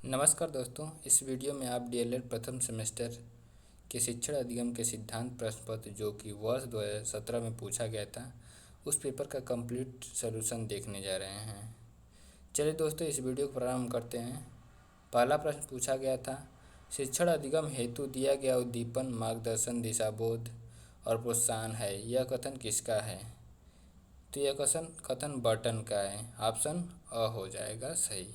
नमस्कार दोस्तों, इस वीडियो में आप डीएलएड प्रथम सेमेस्टर के शिक्षण अधिगम के सिद्धांत प्रश्न पत्र जो कि वर्ष 2017 में पूछा गया था, उस पेपर का कंप्लीट सॉल्यूशन देखने जा रहे हैं। चलिए दोस्तों, इस वीडियो को प्रारंभ करते हैं। पहला प्रश्न पूछा गया था, शिक्षण अधिगम हेतु दिया गया उद्दीपन, मार्गदर्शन, दिशाबोध और प्रोत्साहन है, यह कथन किसका है? तो यह कथन बर्टन का है। ऑप्शन अ हो जाएगा सही।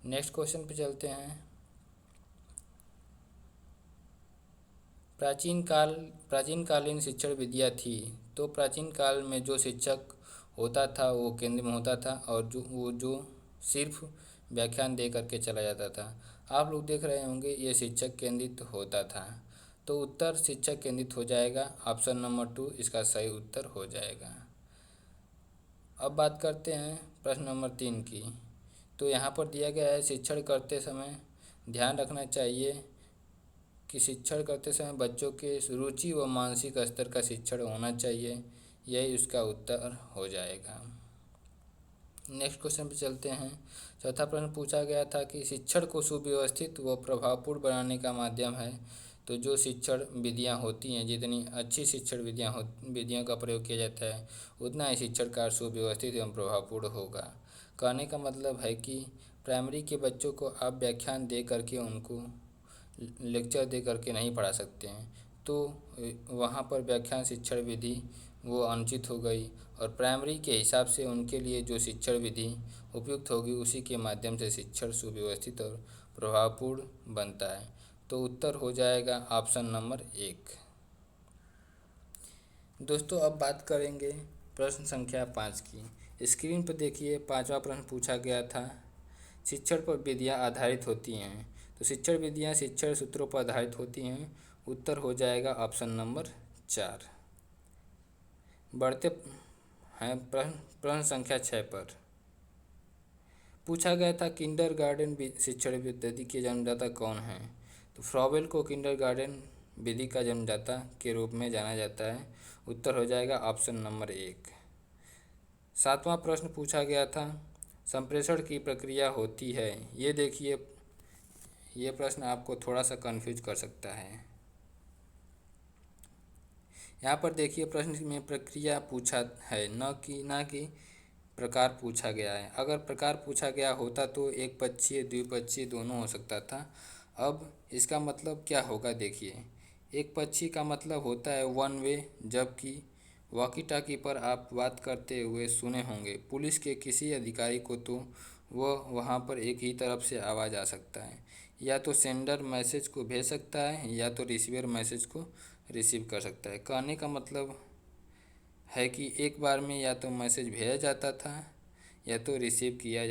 नेक्स्ट क्वेश्चन पे चलते हैं। प्राचीनकालीन शिक्षण विधियाँ थी। तो प्राचीन काल में जो शिक्षक होता था वो केंद्र में होता था और जो सिर्फ व्याख्यान दे करके चला जाता था। आप लोग देख रहे होंगे ये शिक्षक केंद्रित होता था। तो उत्तर शिक्षक केंद्रित हो जाएगा। ऑप्शन नंबर 2 इसका सही उत्तर हो जाएगा। अब बात करते हैं प्रश्न नंबर 3 की। तो यहाँ पर दिया गया है, शिक्षण करते समय ध्यान रखना चाहिए कि शिक्षण करते समय बच्चों के रुचि व मानसिक स्तर का शिक्षण होना चाहिए। यही उसका उत्तर हो जाएगा। नेक्स्ट क्वेश्चन पे चलते हैं। चौथा प्रश्न पूछा गया था कि शिक्षण को सुव्यवस्थित व प्रभावपूर्ण बनाने का माध्यम है। तो जो शिक्षण विधियाँ होती हैं, जितनी अच्छी शिक्षण विधियों का प्रयोग किया जाता है, उतना ही शिक्षण कार्य सुव्यवस्थित एवं प्रभावपूर्ण होगा। कहने का मतलब है कि प्राइमरी के बच्चों को आप व्याख्यान दे करके उनको लेक्चर दे करके नहीं पढ़ा सकते हैं। तो वहाँ पर व्याख्यान शिक्षण विधि वो अनुचित हो गई और प्राइमरी के हिसाब से उनके लिए जो शिक्षण विधि उपयुक्त होगी उसी के माध्यम से शिक्षण सुव्यवस्थित और प्रभावपूर्ण बनता है। तो उत्तर हो जाएगा ऑप्शन नंबर 1। दोस्तों, अब बात करेंगे प्रश्न संख्या 5 की। स्क्रीन पर देखिए, पांचवा प्रश्न पूछा गया था, शिक्षण पर विधियाँ आधारित होती हैं। तो शिक्षण विधियाँ शिक्षण सूत्रों पर आधारित होती हैं। उत्तर हो जाएगा ऑप्शन नंबर 4। बढ़ते हैं प्रश्न संख्या 6 पर। पूछा गया था, किंडरगार्टन शिक्षण पद्धति के जन्मदाता कौन हैं? तो फ्रॉबेल को किंडरगार्टन विधि का जन्मदाता के रूप में जाना जाता है। उत्तर हो जाएगा ऑप्शन नंबर 1। सातवां प्रश्न पूछा गया था, संप्रेषण की प्रक्रिया होती है। ये देखिए, ये प्रश्न आपको थोड़ा सा कंफ्यूज कर सकता है। यहाँ पर देखिए, प्रश्न में प्रक्रिया पूछा है, ना कि प्रकार पूछा गया है। अगर प्रकार पूछा गया होता तो एक पक्षीय द्विपक्षीय दोनों हो सकता था। अब इसका मतलब क्या होगा, देखिए, एक पक्षी का मतलब होता है वन वे, जबकि वॉकी टॉकी पर आप बात करते हुए सुने होंगे पुलिस के किसी अधिकारी को, तो वह वहाँ पर एक ही तरफ से आवाज़ आ सकता है। या तो सेंडर मैसेज को भेज सकता है या तो रिसीवर मैसेज को रिसीव कर सकता है। कहने का मतलब है कि एक बार में या तो मैसेज भेजा जाता था या तो रिसीव किया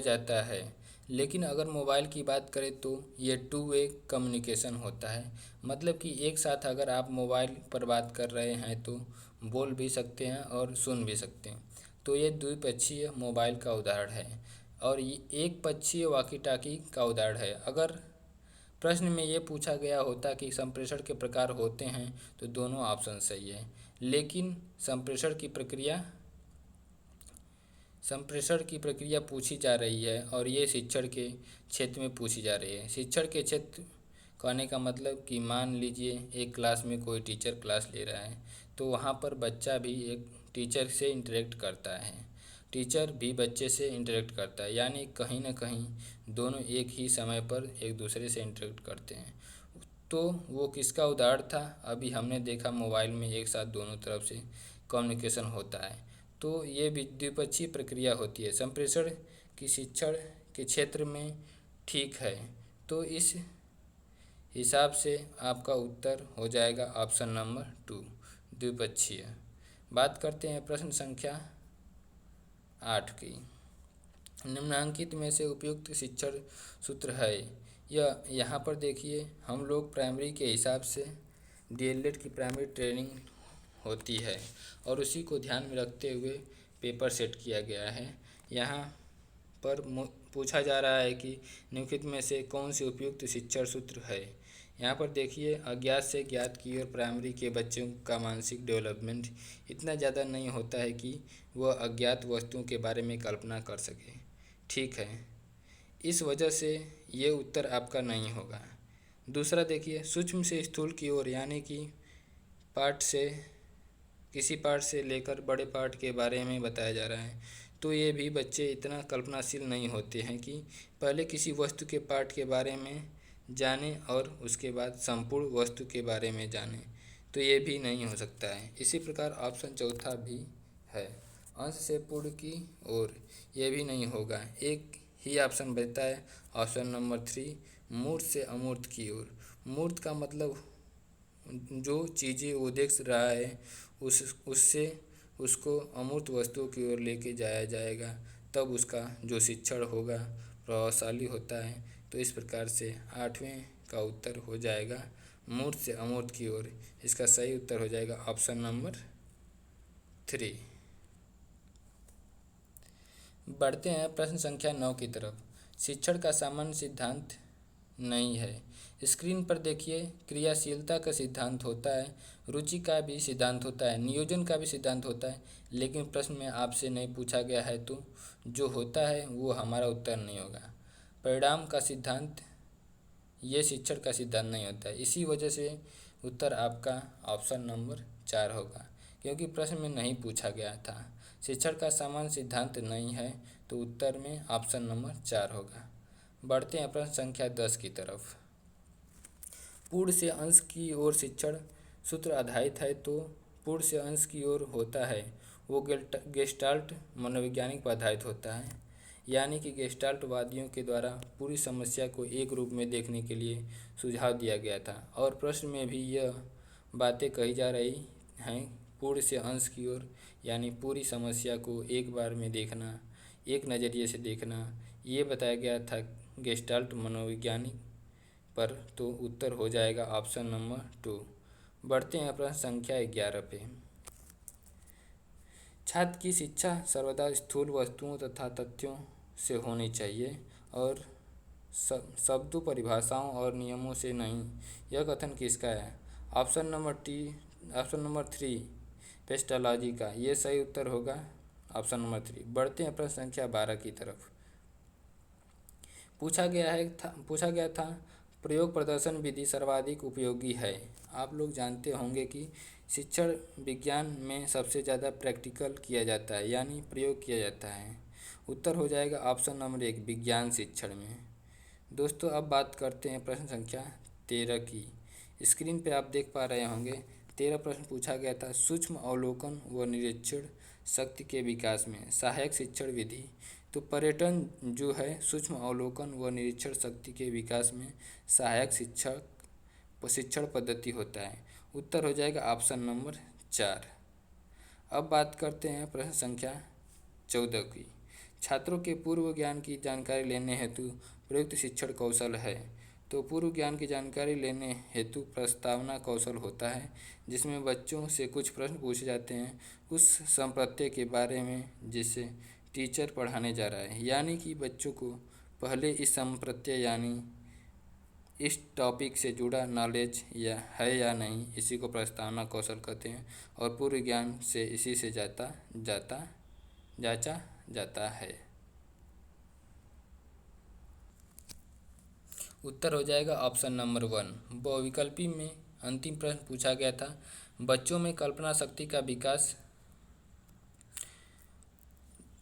जाता है। लेकिन अगर मोबाइल की बात करें तो ये टू वे कम्युनिकेशन होता है। मतलब कि एक साथ अगर आप मोबाइल पर बात कर रहे हैं तो बोल भी सकते हैं और सुन भी सकते हैं। तो ये द्विपक्षीय मोबाइल का उदाहरण है और ये एक पक्षीय वॉकी टॉकी का उदाहरण है। अगर प्रश्न में ये पूछा गया होता कि संप्रेषण के प्रकार होते हैं तो दोनों ऑप्शन सही है। लेकिन संप्रेषण की प्रक्रिया पूछी जा रही है और ये शिक्षण के क्षेत्र में पूछी जा रही है। शिक्षण के क्षेत्र कहने का मतलब कि मान लीजिए एक क्लास में कोई टीचर क्लास ले रहा है, तो वहाँ पर बच्चा भी एक टीचर से इंटरेक्ट करता है, टीचर भी बच्चे से इंटरेक्ट करता है, यानी कहीं ना कहीं दोनों एक ही समय पर एक दूसरे से इंटरेक्ट करते हैं। तो वो किसका उदाहरण था? अभी हमने देखा मोबाइल में एक साथ दोनों तरफ से कम्युनिकेशन होता है। तो ये भी द्विपक्षीय प्रक्रिया होती है। संप्रेषण की शिक्षण के क्षेत्र में ठीक है। तो इस हिसाब से आपका उत्तर हो जाएगा ऑप्शन नंबर 2, द्विपक्षीय। बात करते हैं प्रश्न संख्या 8 की। निम्नलिखित में से उपयुक्त शिक्षण सूत्र है। यह यहाँ पर देखिए, हम लोग प्राइमरी के हिसाब से डीएलएड की प्राइमरी ट्रेनिंग होती है और उसी को ध्यान में रखते हुए पेपर सेट किया गया है। यहाँ पर पूछा जा रहा है कि निम्नलिखित में से कौन सी उपयुक्त शिक्षण सूत्र है। यहाँ पर देखिए, अज्ञात से ज्ञात की ओर प्राइमरी के बच्चों का मानसिक डेवलपमेंट इतना ज़्यादा नहीं होता है कि वह अज्ञात वस्तुओं के बारे में कल्पना कर सके। ठीक है, इस वजह से ये उत्तर आपका नहीं होगा। दूसरा देखिए, सूक्ष्म से स्थूल की ओर, यानी कि पार्ट से किसी पार्ट से लेकर बड़े पार्ट के बारे में बताया जा रहा है। तो ये भी बच्चे इतना कल्पनाशील नहीं होते हैं कि पहले किसी वस्तु के पार्ट के बारे में जाने और उसके बाद संपूर्ण वस्तु के बारे में जाने। तो ये भी नहीं हो सकता है। इसी प्रकार ऑप्शन चौथा भी है, अंश से पूर्ण की ओर, ये भी नहीं होगा। एक ही ऑप्शन बचता है, ऑप्शन नंबर 3, मूर्त से अमूर्त की ओर। मूर्त का मतलब जो चीज़ें वो देख रहा है उससे उसको अमूर्त वस्तुओं की ओर लेके जाया जाएगा, तब उसका जो शिक्षण होगा प्रभावशाली होता है। तो इस प्रकार से 8वें का उत्तर हो जाएगा मूर्त से अमूर्त की ओर। इसका सही उत्तर हो जाएगा ऑप्शन नंबर 3। बढ़ते हैं प्रश्न संख्या 9 की तरफ। शिक्षण का सामान्य सिद्धांत नहीं है। स्क्रीन पर देखिए, क्रियाशीलता का सिद्धांत होता है, रुचि का भी सिद्धांत होता है, नियोजन का भी सिद्धांत होता है, लेकिन प्रश्न में आपसे नहीं पूछा गया है, तो जो होता है वो हमारा उत्तर नहीं होगा। परिणाम का सिद्धांत, ये शिक्षण का सिद्धांत नहीं होता है। इसी वजह से उत्तर आपका ऑप्शन नंबर 4 होगा, क्योंकि प्रश्न में नहीं पूछा गया था। शिक्षण का सामान्य सिद्धांत नहीं है, तो उत्तर में ऑप्शन नंबर 4 होगा। बढ़ते हैं प्रश्न संख्या 10 की तरफ। पूर्ण से अंश की ओर शिक्षण सूत्र आधारित है, तो पूर्ण से अंश की ओर होता है वो गेस्टाल्ट मनोवैज्ञानिक पर आधारित होता है, यानी कि गेस्टाल्टवादियों के द्वारा पूरी समस्या को एक रूप में देखने के लिए सुझाव दिया गया था। और प्रश्न में भी यह बातें कही जा रही हैं, पूर्ण से अंश की ओर, यानी पूरी समस्या को एक बार में देखना, एक नज़रिए से देखना, ये बताया गया था गेस्टाल्ट मनोवैज्ञानिक पर। तो उत्तर हो जाएगा ऑप्शन नंबर 2। बढ़ते हैं प्रश्न संख्या 11 पे। छात्र की शिक्षा सर्वदा स्थूल वस्तुओं तथा तथ्यों से होनी चाहिए और शब्दों, परिभाषाओं और नियमों से नहीं। यह कथन किसका है? ऑप्शन नंबर 3, पेस्टोलॉजी का। ये सही उत्तर होगा ऑप्शन नंबर 3। बढ़ते हैं प्रश्न संख्या 12 की तरफ। पूछा गया था प्रयोग प्रदर्शन विधि सर्वाधिक उपयोगी है। आप लोग जानते होंगे कि शिक्षण विज्ञान में सबसे ज़्यादा प्रैक्टिकल किया जाता है, यानी प्रयोग किया जाता है। उत्तर हो जाएगा ऑप्शन नंबर 1, विज्ञान शिक्षण में। दोस्तों, अब बात करते हैं प्रश्न संख्या 13 की। स्क्रीन पे आप देख पा रहे होंगे, 13 प्रश्न पूछा गया था, सूक्ष्म अवलोकन व निरीक्षण शक्ति के विकास में सहायक शिक्षण विधि। तो पर्यटन जो है सूक्ष्म अवलोकन व निरीक्षण शक्ति के विकास में सहायक शिक्षण पद्धति होता है। उत्तर हो जाएगा ऑप्शन नंबर 4। अब बात करते हैं प्रश्न संख्या 14 की। छात्रों के पूर्व ज्ञान की जानकारी लेने हेतु प्रयुक्त शिक्षण कौशल है। तो पूर्व ज्ञान की जानकारी लेने हेतु प्रस्तावना कौशल होता है, जिसमें बच्चों से कुछ प्रश्न पूछे जाते हैं उस संप्रत्यय के बारे में जिसे टीचर पढ़ाने जा रहा है, यानी कि बच्चों को पहले इस संप्रत्यय यानी इस टॉपिक से जुड़ा नॉलेज या नहीं, इसी को प्रस्तावना कौशल कहते हैं। और पूर्व ज्ञान से इसी से जांचा जाता है। उत्तर हो जाएगा ऑप्शन नंबर 1। बहुविकल्पी में अंतिम प्रश्न पूछा गया था, बच्चों में कल्पना शक्ति का विकास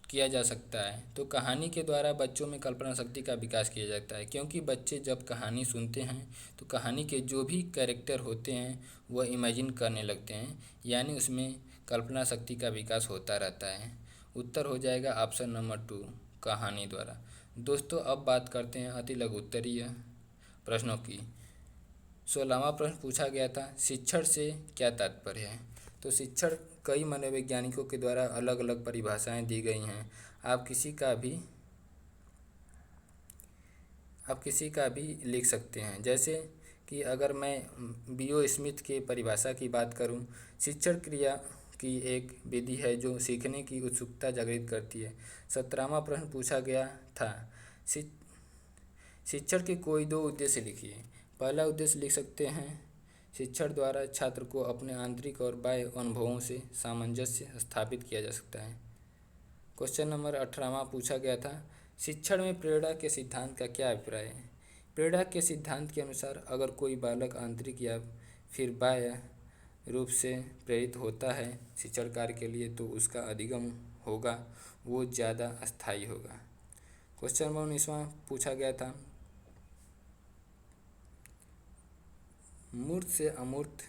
किया जा सकता है। तो कहानी के द्वारा बच्चों में कल्पना शक्ति का विकास किया जाता है, क्योंकि बच्चे जब कहानी सुनते हैं तो कहानी के जो भी कैरेक्टर होते हैं वह इमेजिन करने लगते हैं, यानी उसमें कल्पना शक्ति का विकास होता रहता है। उत्तर हो जाएगा ऑप्शन नंबर 2, कहानी द्वारा। दोस्तों, अब बात करते हैं अति लघु उत्तरीय प्रश्नों की। 16वां प्रश्न पूछा गया था, शिक्षण से क्या तात्पर्य है? तो शिक्षण कई मनोवैज्ञानिकों के द्वारा अलग अलग परिभाषाएं दी गई हैं। आप किसी का भी लिख सकते हैं। जैसे कि अगर मैं बीओ स्मिथ के परिभाषा की बात करूं, शिक्षण क्रिया की एक विधि है जो सीखने की उत्सुकता जागृत करती है। 17वां प्रश्न पूछा गया था, शिक्षण के कोई 2 उद्देश्य लिखिए। पहला उद्देश्य लिख सकते हैं, शिक्षण द्वारा छात्र को अपने आंतरिक और बाह्य अनुभवों से सामंजस्य स्थापित किया जा सकता है। क्वेश्चन नंबर 18वां पूछा गया था, शिक्षण में प्रेरणा के सिद्धांत का क्या अभिप्राय है। प्रेरणा के सिद्धांत के अनुसार अगर कोई बालक आंतरिक या फिर बाह्य रूप से प्रेरित होता है शिक्षण कार्य के लिए, तो उसका अधिगम होगा वो ज़्यादा अस्थायी होगा। क्वेश्चन नंबर 19वां पूछा गया था, मूर्त से अमूर्त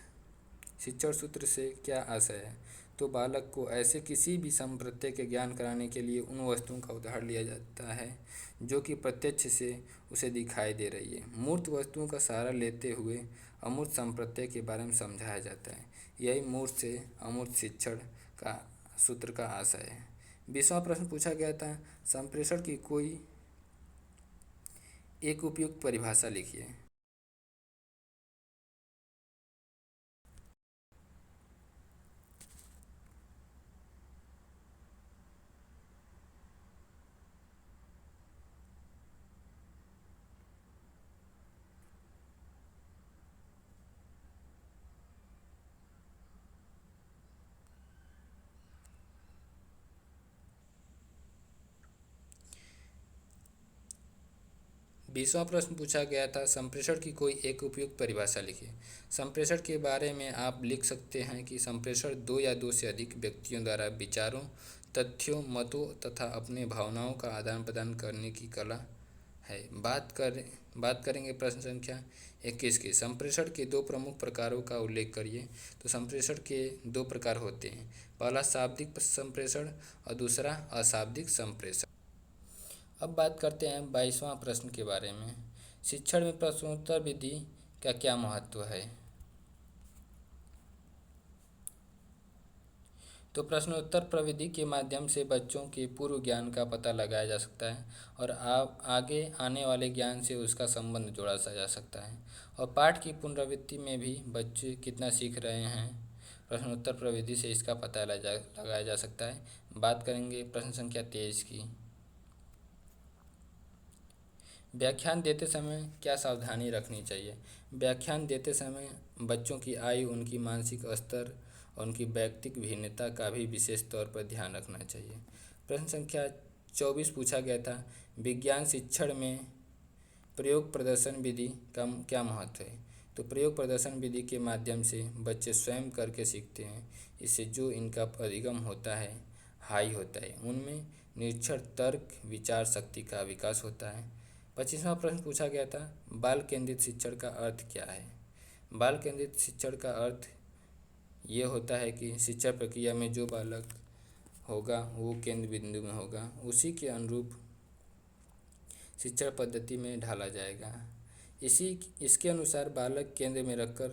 शिक्षण सूत्र से क्या आशय है। तो बालक को ऐसे किसी भी संप्रत्यय के ज्ञान कराने के लिए उन वस्तुओं का उदाहरण लिया जाता है जो कि प्रत्यक्ष से उसे दिखाई दे रही है। मूर्त वस्तुओं का सहारा लेते हुए अमूर्त संप्रत्यय के बारे में समझाया जाता है। यही मूर्त से अमूर्त शिक्षण का सूत्र का आशय है। 20वां प्रश्न पूछा गया था, संप्रेषण की कोई एक उपयुक्त परिभाषा लिखिए। बीसवां प्रश्न पूछा गया था, संप्रेषण की कोई एक उपयुक्त परिभाषा लिखिए। संप्रेषण के बारे में आप लिख सकते हैं कि संप्रेषण दो या दो से अधिक व्यक्तियों द्वारा विचारों, तथ्यों, मतों तथा अपने भावनाओं का आदान प्रदान करने की कला है। बात करेंगे प्रश्न संख्या 21 की। संप्रेषण के दो प्रमुख प्रकारों का उल्लेख करिए। तो संप्रेषण के दो प्रकार होते हैं, पहला शाब्दिक संप्रेषण और दूसरा अशाब्दिक संप्रेषण। अब बात करते हैं 22वां प्रश्न के बारे में, शिक्षण में प्रश्नोत्तर विधि का क्या महत्व है। तो प्रश्नोत्तर प्रविधि के माध्यम से बच्चों के पूर्व ज्ञान का पता लगाया जा सकता है और आगे आने वाले ज्ञान से उसका संबंध जोड़ा जा सकता है, और पाठ की पुनरावृत्ति में भी बच्चे कितना सीख रहे हैं प्रश्नोत्तर प्रविधि से इसका पता लगाया जा सकता है। बात करेंगे प्रश्न संख्या 23 की। व्याख्यान देते समय क्या सावधानी रखनी चाहिए। व्याख्यान देते समय बच्चों की आयु, उनकी मानसिक स्तर और उनकी व्यक्तिक भिन्नता का भी विशेष तौर पर ध्यान रखना चाहिए। प्रश्न संख्या 24 पूछा गया था, विज्ञान शिक्षण में प्रयोग प्रदर्शन विधि का क्या महत्व है। तो प्रयोग प्रदर्शन विधि के माध्यम से बच्चे स्वयं करके सीखते हैं। इससे जो इनका अधिगम होता है हाई होता है, उनमें निरीक्षण, तर्क, विचार शक्ति का विकास होता है। 25वां प्रश्न पूछा गया था, बाल केंद्रित शिक्षण का अर्थ क्या है। बाल केंद्रित शिक्षण का अर्थ ये होता है कि शिक्षा प्रक्रिया में जो बालक होगा वो केंद्र बिंदु में होगा, उसी के अनुरूप शिक्षण पद्धति में ढाला जाएगा। इसके अनुसार बालक केंद्र में रखकर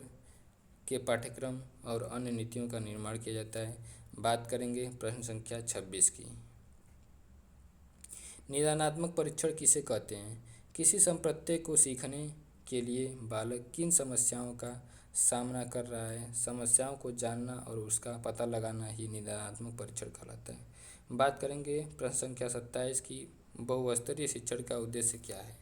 के पाठ्यक्रम और अन्य नीतियों का निर्माण किया जाता है। बात करेंगे प्रश्न संख्या 26 की। निदानात्मक परीक्षण किसे कहते हैं। किसी संप्रत्यय को सीखने के लिए बालक किन समस्याओं का सामना कर रहा है, समस्याओं को जानना और उसका पता लगाना ही निदानात्मक परीक्षण कहलाता है। बात करेंगे प्रश्न संख्या 27 की, बहुस्तरीय शिक्षण का उद्देश्य क्या है।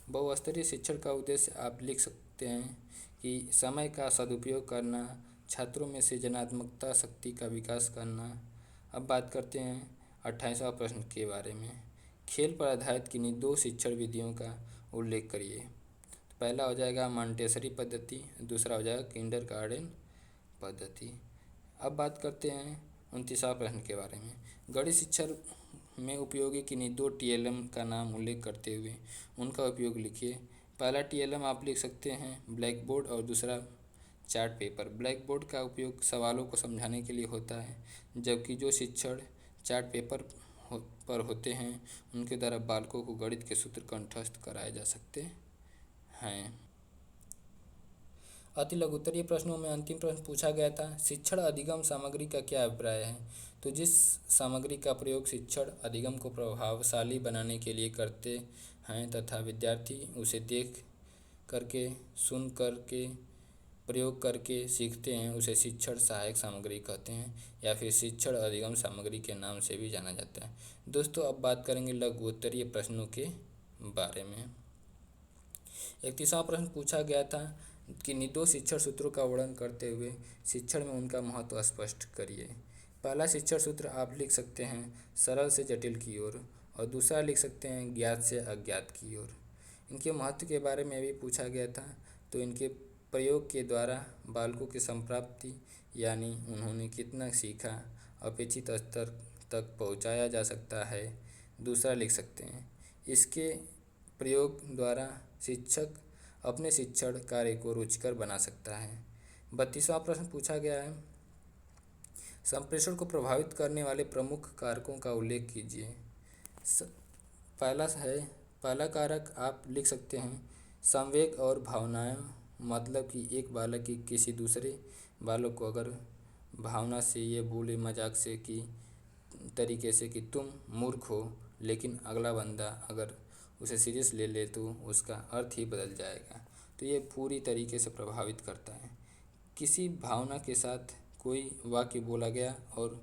बहुस्तरीय शिक्षण का उद्देश्य आप लिख सकते हैं कि समय का सदुपयोग करना, छात्रों में सृजनात्मकता शक्ति का विकास करना। अब बात करते हैं 28वां प्रश्न के बारे में, खेल पर आधारित किन्हीं दो शिक्षण विधियों का उल्लेख करिए। पहला हो जाएगा मॉन्टेसरी पद्धति, दूसरा हो जाएगा किंडरगार्टन पद्धति। अब बात करते हैं 29वां प्रश्न के बारे में, गणित शिक्षण में उपयोगी किन्हीं दो टीएलएम का नाम उल्लेख करते हुए उनका उपयोग लिखिए। पहला टीएलएम आप लिख सकते हैं ब्लैक बोर्ड और दूसरा चार्ट पेपर। ब्लैक बोर्ड का उपयोग सवालों को समझाने के लिए होता है, जबकि जो शिक्षण चार्ट पेपर पर होते हैं उनके द्वारा बालकों को गणित के सूत्र कंठस्थ कराए जा सकते हैं। अति लघुत्तरीय प्रश्नों में अंतिम प्रश्न पूछा गया था, शिक्षण अधिगम सामग्री का क्या अभिप्राय है। तो जिस सामग्री का प्रयोग शिक्षण अधिगम को प्रभावशाली बनाने के लिए करते हैं तथा विद्यार्थी उसे देख करके, सुन करके, प्रयोग करके सीखते हैं, उसे शिक्षण सहायक सामग्री कहते हैं या फिर शिक्षण अधिगम सामग्री के नाम से भी जाना जाता है। दोस्तों अब बात करेंगे लघु उत्तरीय प्रश्नों के बारे में। एक तीसरा प्रश्न पूछा गया था कि निर्दोष शिक्षण सूत्रों का वर्णन करते हुए शिक्षण में उनका महत्व स्पष्ट करिए। पहला शिक्षण सूत्र आप लिख सकते हैं सरल से जटिल की ओर, और दूसरा लिख सकते हैं ज्ञात से अज्ञात की ओर। इनके महत्व के बारे में भी पूछा गया था, तो इनके प्रयोग के द्वारा बालकों की संप्राप्ति यानी उन्होंने कितना सीखा अपेक्षित स्तर तक पहुंचाया जा सकता है, दूसरा लिख सकते हैं। इसके प्रयोग द्वारा शिक्षक अपने शिक्षण कार्य को रुचिकर बना सकता है। 32वां प्रश्न पूछा गया है संप्रेषण को प्रभावित करने वाले प्रमुख कारकों का उल्लेख कीजिए। पहला है, पहला कारक आप लिख सकते हैं संवेग और भावनाएं, मतलब कि एक बालक की किसी दूसरे बालक को अगर भावना से ये बोले मजाक से कि तरीके से कि तुम मूर्ख हो, लेकिन अगला बंदा अगर उसे सीरियस ले ले तो उसका अर्थ ही बदल जाएगा। तो ये पूरी तरीके से प्रभावित करता है। किसी भावना के साथ कोई वाक्य बोला गया और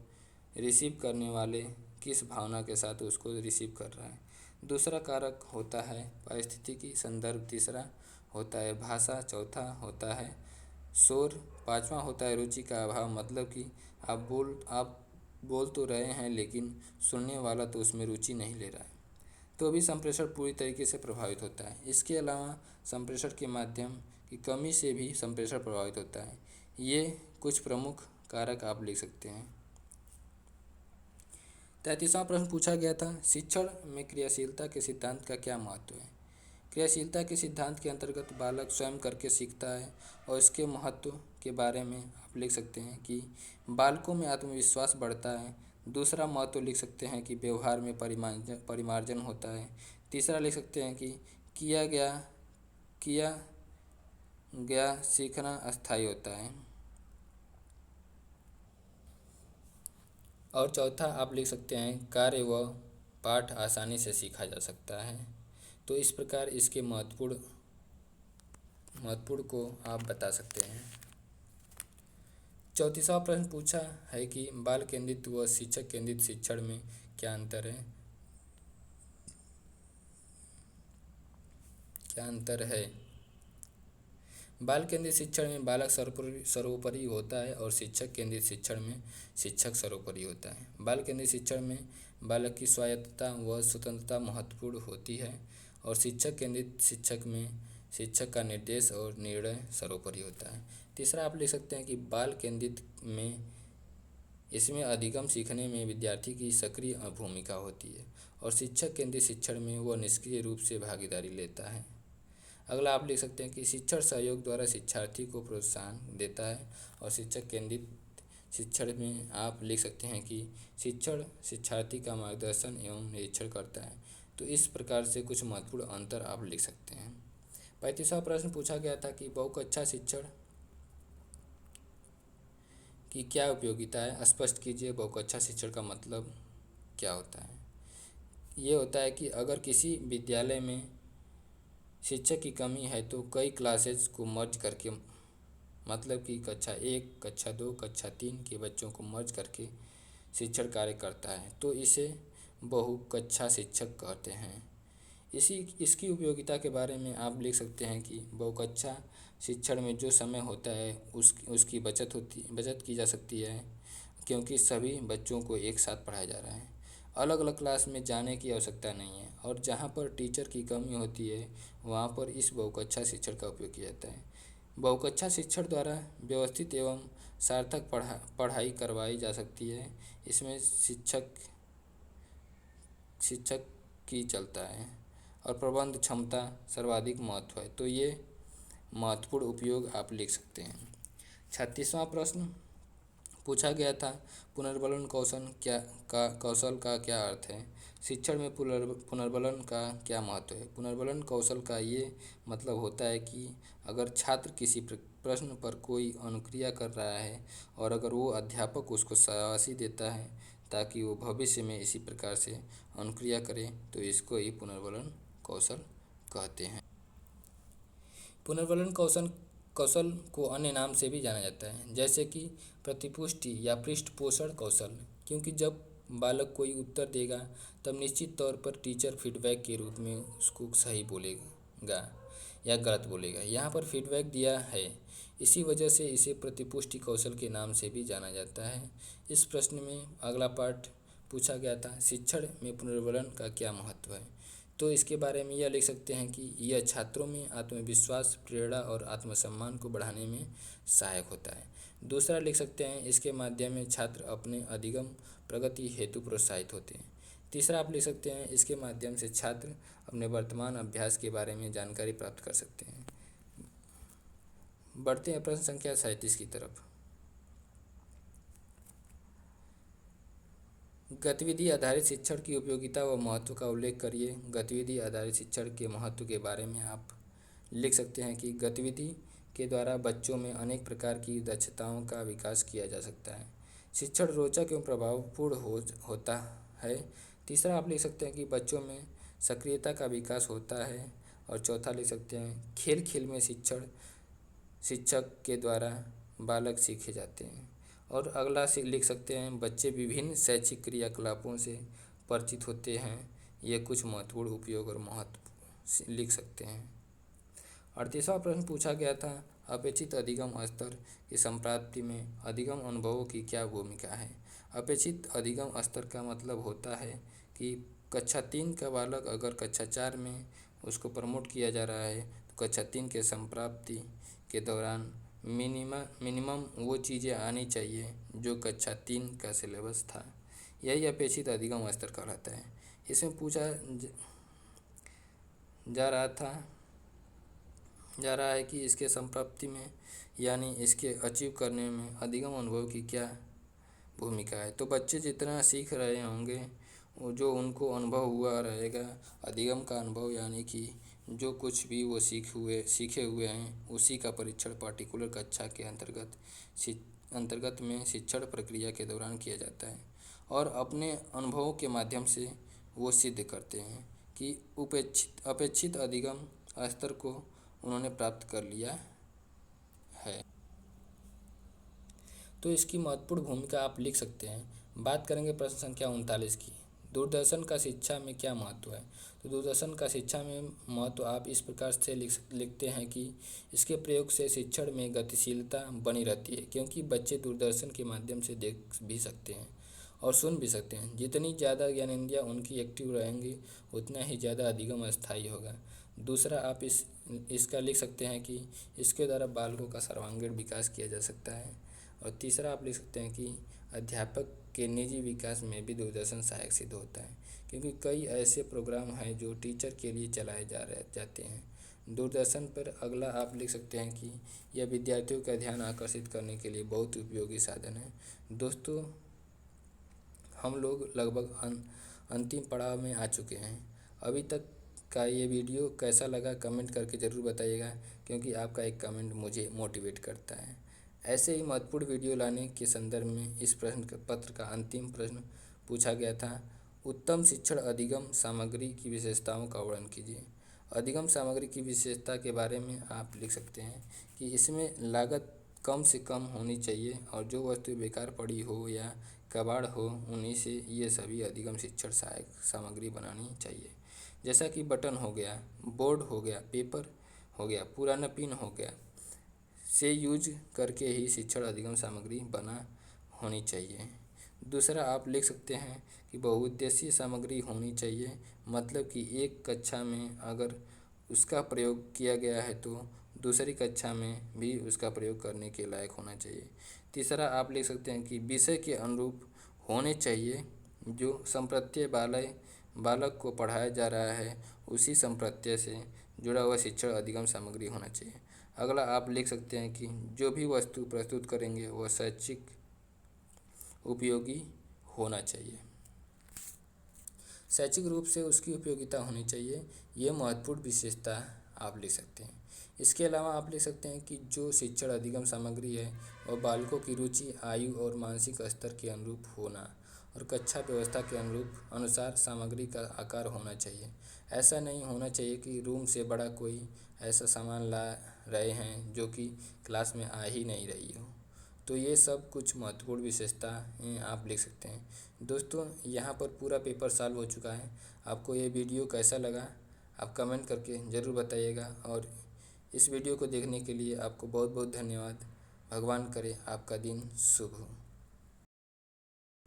रिसीव करने वाले किस भावना के साथ उसको रिसीव कर रहा है। दूसरा कारक होता है परिस्थितिकी संदर्भ, तीसरा होता है भाषा, चौथा होता है शोर, पांचवा होता है रुचि का अभाव, मतलब कि आप बोल तो रहे हैं लेकिन सुनने वाला तो उसमें रुचि नहीं ले रहा है, तो भी संप्रेषण पूरी तरीके से प्रभावित होता है। इसके अलावा संप्रेषण के माध्यम की कमी से भी संप्रेषण प्रभावित होता है। ये कुछ प्रमुख कारक आप लिख सकते हैं। 33वां प्रश्न पूछा गया था शिक्षण में क्रियाशीलता के सिद्धांत का क्या महत्व है। क्रियाशीलता के सिद्धांत के अंतर्गत बालक स्वयं करके सीखता है और इसके महत्व के बारे में आप लिख सकते हैं कि बालकों में आत्मविश्वास बढ़ता है। दूसरा महत्व लिख सकते हैं कि व्यवहार में परिमार्जन होता है। तीसरा लिख सकते हैं कि किया गया सीखना अस्थायी होता है। और चौथा आप लिख सकते हैं कार्य व पाठ आसानी से सीखा जा सकता है। तो इस प्रकार इसके महत्वपूर्ण को आप बता सकते हैं। 34वां प्रश्न पूछा है कि बाल केंद्रित व शिक्षक केंद्रित शिक्षण में क्या अंतर है। बाल केंद्रित शिक्षण में बालक सर्वोपरि होता है और शिक्षक केंद्रित शिक्षण में शिक्षक सर्वोपरि होता है। बाल केंद्रित शिक्षण में बालक की स्वायत्तता व स्वतंत्रता महत्वपूर्ण होती है और शिक्षक केंद्रित शिक्षक में शिक्षक का निर्देश और निर्णय सर्वोपरि होता है। तीसरा आप लिख सकते हैं कि बाल केंद्रित में इसमें अधिगम सीखने में विद्यार्थी की सक्रिय भूमिका होती है और शिक्षक केंद्रित शिक्षण में वह निष्क्रिय रूप से भागीदारी लेता है। अगला आप लिख सकते हैं कि शिक्षण सहयोग द्वारा शिक्षार्थी को प्रोत्साहन देता है और शिक्षक केंद्रित शिक्षण में आप लिख सकते हैं कि शिक्षण शिक्षार्थी का मार्गदर्शन एवं निरीक्षण करता है। तो इस प्रकार से कुछ महत्वपूर्ण अंतर आप लिख सकते हैं। 35वां प्रश्न पूछा गया था कि बहुकक्षा शिक्षण की क्या उपयोगिता है, स्पष्ट कीजिए बहुकक्षा शिक्षण का मतलब क्या होता है। ये होता है कि अगर किसी विद्यालय में शिक्षक की कमी है तो कई क्लासेज को मर्ज करके, मतलब कि कक्षा 1, कक्षा 2, कक्षा 3 के बच्चों को मर्ज करके शिक्षण कार्य करता है, तो इसे बहुकक्षा शिक्षक कहते हैं। इसकी उपयोगिता के बारे में आप लिख सकते हैं कि बहुकक्षा शिक्षण में जो समय होता है उसकी बचत की जा सकती है, क्योंकि सभी बच्चों को एक साथ पढ़ाया जा रहा है। अलग अलग क्लास में जाने की आवश्यकता नहीं है और जहाँ पर टीचर की कमी होती है वहाँ पर इस बहुकक्षा शिक्षण का उपयोग किया जाता है। बहुकक्षा शिक्षण द्वारा व्यवस्थित एवं सार्थक पढ़ाई करवाई जा सकती है। इसमें शिक्षक की चलता है और प्रबंध क्षमता सर्वाधिक महत्व है। तो ये महत्वपूर्ण उपयोग आप लिख सकते हैं। 36वां प्रश्न पूछा गया था पुनर्बलन कौशल का क्या अर्थ है। शिक्षण में पुनर्बलन का क्या महत्व है। पुनर्बलन कौशल का ये मतलब होता है कि अगर छात्र किसी प्रश्न पर कोई अनुक्रिया कर रहा है और अगर वो अध्यापक उसको शाबाशी देता है ताकि वो भविष्य में इसी प्रकार से अनुक्रिया करे, तो इसको ही पुनर्बलन कौशल कहते हैं। पुनर्बलन कौशल को अन्य नाम से भी जाना जाता है, जैसे कि प्रतिपुष्टि या पृष्ठपोषण कौशल, क्योंकि जब बालक कोई उत्तर देगा तब निश्चित तौर पर टीचर फीडबैक के रूप में उसको सही बोलेगा। या गलत बोलेगा। यहाँ पर फीडबैक दिया है, इसी वजह से इसे प्रतिपुष्टि कौशल के नाम से भी जाना जाता है। इस प्रश्न में अगला पार्ट पूछा गया था, शिक्षण में पुनर्वलन का क्या महत्व है। तो इसके बारे में यह लिख सकते हैं कि यह छात्रों में आत्मविश्वास, प्रेरणा और आत्मसम्मान को बढ़ाने में सहायक होता है। दूसरा लिख सकते हैं, इसके माध्यम में छात्र अपने अधिगम प्रगति हेतु प्रोत्साहित होते हैं। तीसरा आप लिख सकते हैं, इसके माध्यम से छात्र अपने वर्तमान अभ्यास के बारे में जानकारी प्राप्त कर सकते हैं। बढ़ते हैं प्रश्न संख्या 37 की तरफ। गतिविधि आधारित शिक्षण की उपयोगिता व महत्व का उल्लेख करिए। गतिविधि आधारित शिक्षण के महत्व के बारे में आप लिख सकते हैं कि गतिविधि के द्वारा बच्चों में अनेक प्रकार की दक्षताओं का विकास किया जा सकता है। शिक्षण रोचक एवं प्रभावपूर्ण होता है। तीसरा आप लिख सकते हैं कि बच्चों में सक्रियता का विकास होता है। और चौथा लिख सकते हैं, खेल खेल में शिक्षक के द्वारा बालक सीखे जाते हैं। और अगला से लिख सकते हैं, बच्चे विभिन्न शैक्षिक क्रियाकलापों से परिचित होते हैं। ये कुछ महत्वपूर्ण उपयोग और महत्व लिख सकते हैं। 38वां प्रश्न पूछा गया था, अपेक्षित अधिगम स्तर की संप्राप्ति में अधिगम अनुभवों की क्या भूमिका है। अपेक्षित अधिगम स्तर का मतलब होता है कि कक्षा 3 का बालक अगर कक्षा 4 में उसको प्रमोट किया जा रहा है तो कक्षा 3 के संप्राप्ति के दौरान मिनिमम वो चीज़ें आनी चाहिए जो कक्षा 3 का सिलेबस था। यही अपेक्षित अधिगम स्तर कहलाता है। इसमें पूछा जा रहा है कि इसके संप्राप्ति में यानी इसके अचीव करने में अधिगम अनुभव की क्या भूमिका है। तो बच्चे जितना सीख रहे होंगे वो जो उनको अनुभव हुआ रहेगा, अधिगम का अनुभव यानी कि जो कुछ भी वो सीखे हुए हैं उसी का परीक्षण पार्टिकुलर कक्षा के अंतर्गत में शिक्षण प्रक्रिया के दौरान किया जाता है और अपने अनुभवों के माध्यम से वो सिद्ध करते हैं कि अपेक्षित अधिगम स्तर को उन्होंने प्राप्त कर लिया है। तो इसकी महत्वपूर्ण भूमिका आप लिख सकते हैं। बात करेंगे प्रश्न संख्या 39 की, दूरदर्शन का शिक्षा में क्या महत्व है। तो दूरदर्शन का शिक्षा में महत्व आप इस प्रकार से लिखते हैं कि इसके प्रयोग से शिक्षण में गतिशीलता बनी रहती है, क्योंकि बच्चे दूरदर्शन के माध्यम से देख भी सकते हैं और सुन भी सकते हैं। जितनी ज़्यादा ज्ञानेंद्रियाँ उनकी एक्टिव रहेंगी उतना ही ज़्यादा अधिगम स्थायी होगा। दूसरा आप इसका लिख सकते हैं कि इसके द्वारा बालकों का सर्वांगीण विकास किया जा सकता है। और तीसरा आप लिख सकते हैं कि अध्यापक के निजी विकास में भी दूरदर्शन सहायक सिद्ध होता है, क्योंकि कई ऐसे प्रोग्राम हैं जो टीचर के लिए चलाए जाते हैं दूरदर्शन पर। अगला आप लिख सकते हैं कि यह विद्यार्थियों का ध्यान आकर्षित करने के लिए बहुत उपयोगी साधन है। दोस्तों, हम लोग लगभग अंतिम पड़ाव में आ चुके हैं। अभी तक का ये वीडियो कैसा लगा कमेंट करके ज़रूर बताइएगा, क्योंकि आपका एक कमेंट मुझे मोटिवेट करता है। ऐसे ही महत्वपूर्ण वीडियो लाने के संदर्भ में इस प्रश्न पत्र का अंतिम प्रश्न पूछा गया था, उत्तम शिक्षण अधिगम सामग्री की विशेषताओं का वर्णन कीजिए। अधिगम सामग्री की विशेषता के बारे में आप लिख सकते हैं कि इसमें लागत कम से कम होनी चाहिए और जो वस्तु बेकार पड़ी हो या कबाड़ हो उन्हीं से ये सभी अधिगम शिक्षण सहायक सामग्री बनानी चाहिए। जैसा कि बटन हो गया, बोर्ड हो गया, पेपर हो गया, पुराना पिन हो गया, से यूज करके ही शिक्षण अधिगम सामग्री बना होनी चाहिए। दूसरा आप लिख सकते हैं कि बहुउद्देशीय सामग्री होनी चाहिए, मतलब कि एक कक्षा में अगर उसका प्रयोग किया गया है तो दूसरी कक्षा में भी उसका प्रयोग करने के लायक होना चाहिए। तीसरा आप लिख सकते हैं कि विषय के अनुरूप होने चाहिए, जो संप्रत्यय बालक को पढ़ाया जा रहा है उसी संप्रत्यय से जुड़ा हुआ शिक्षण अधिगम सामग्री होना चाहिए। अगला आप लिख सकते हैं कि जो भी वस्तु प्रस्तुत करेंगे वह शैक्षिक उपयोगी होना चाहिए, शैक्षिक रूप से उसकी उपयोगिता होनी चाहिए। ये महत्वपूर्ण विशेषता आप लिख सकते हैं। इसके अलावा आप लिख सकते हैं कि जो शिक्षण अधिगम सामग्री है वह बालकों की रुचि, आयु और मानसिक स्तर के अनुरूप होना और कक्षा व्यवस्था के अनुसार सामग्री का आकार होना चाहिए। ऐसा नहीं होना चाहिए कि रूम से बड़ा कोई ऐसा सामान ला रहे हैं जो कि क्लास में आ ही नहीं रही हो। तो ये सब कुछ महत्वपूर्ण विशेषताएं आप लिख सकते हैं। दोस्तों, यहाँ पर पूरा पेपर सॉल्व हो चुका है। आपको ये वीडियो कैसा लगा आप कमेंट करके ज़रूर बताइएगा और इस वीडियो को देखने के लिए आपको बहुत बहुत धन्यवाद। भगवान करे आपका दिन शुभ हो।